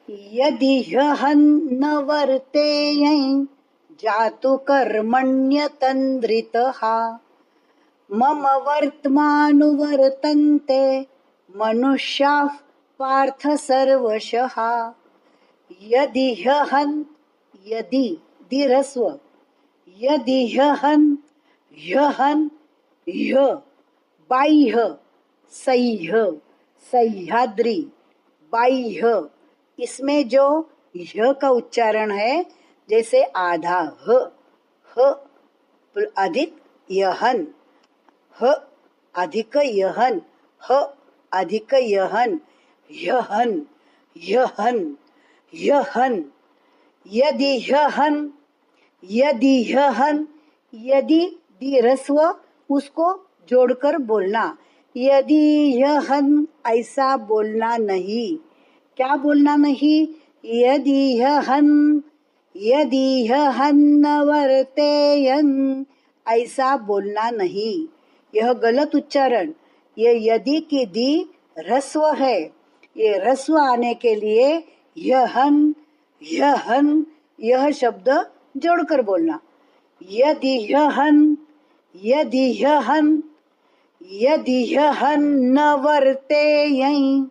यदि ह्यहन्न वर्तेयं जातु कर्मण्यतन्द्रितः मम वर्त्मानुवर्तन्ते मनुष्याः पार्थ सर्वशः। यदि ह्यहन, यदि दीर्घस्व, यदि ह्यहन, ह्यहन, ह्य बाह्य, सह्य, सह्याद्री, बाह्य, इसमें जो ह्य का उच्चारण है जैसे आधा ह, ह अधिक यहन, ह अधिक यहन, ह अधिक यहन, यहन, यहन, यहन। यदि यहन, यदि यहन, यदि दीर्घस्व उसको जोड़कर बोलना। यदि यहन ऐसा बोलना नहीं। क्या बोलना नहीं? यदि यहन, यदि यहन वर्तेयन, ऐसा बोलना नहीं। यह गलत उच्चारण। ये यदि की दी ह्रस्व है। ये ह्रस्व आने के लिए यहन, यहन, यह शब्द जोड़कर बोलना। यदि यहन, यदि यहन, यदि यहन न वर्तेयं,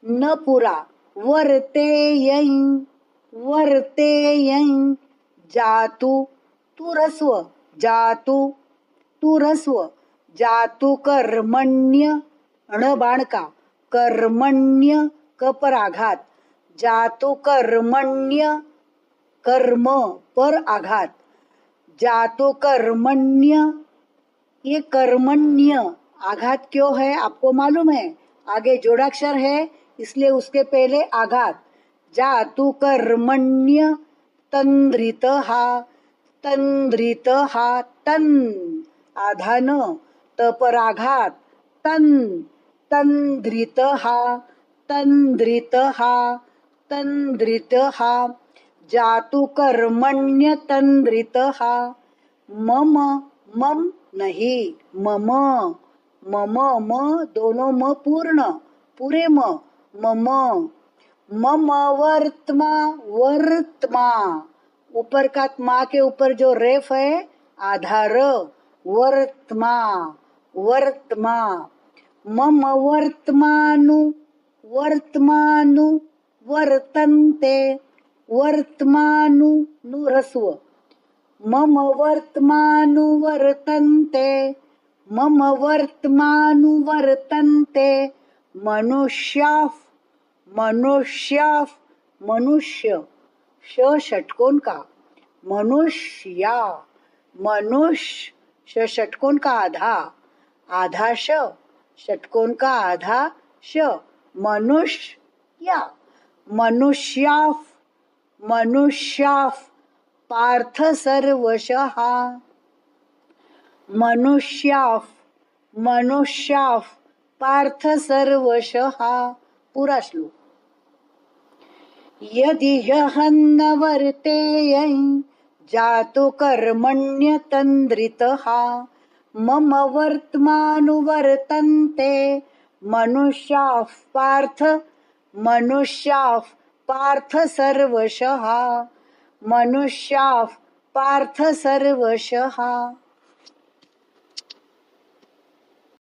न पूरा, वर्तेयं, वर्तेयं, जातु, तू ह्रस्व, जातु, तू ह्रस्व, जातु कर्मण्य, ण बाणका, कर्मण्य, क पर आघात, जातु कर्मण्य, कर्म पर आघात, जातु कर्मण्य। ये कर्मण्य आघात क्यों है आपको मालूम है? आगे जोड़ाक्षर है इसलिए उसके पहले आघात। जातु कर्मण्य तन्द्रितः, तन्द्रितः, तन आधा न, त पर आघात, तन, तन्द्रितः, तन्द्रितः, तन्द्रितः, जातु कर्मण्य तन्द्रितः। मम, मम नहीं, मम, मम, म दोनों म पूर्ण, पूरे म, मम, मम वर्त्मा, वर्त्मा, ऊपर का मा के ऊपर जो रेफ है आधार, वर्त्मा, वर्त्मा, मम वर्त्मानु, वर्त्मानु वर्तन्ते, वर्त्मानु नु ह्रस्व, मम वर्त्मानु वर्तन्ते, मम वर्त्मानु वर्तन्ते मनुष्याः, मनुष्याः, मनुष्य, श षटकोण का, मनुष्या, मनुष्य, श षटकोण का आधा, आधा श, षटकोण का आधा श, मनुष्य, या, मनुष्याः, मनुष्याः, पार्थ सर्वशः, मनुष्याः, मनुष्याः, पार्थ सर्वशः। पूरा श्लोक। यदि ह्यहन्न वर्तेयं जातु कर्मण्यतन्द्रितः मम वर्त्मानुवर्तन्ते मनुष्याः पार्थ, मनुष्याः पार्थ सर्वशः, मनुष्याः पार्थ सर्वशः।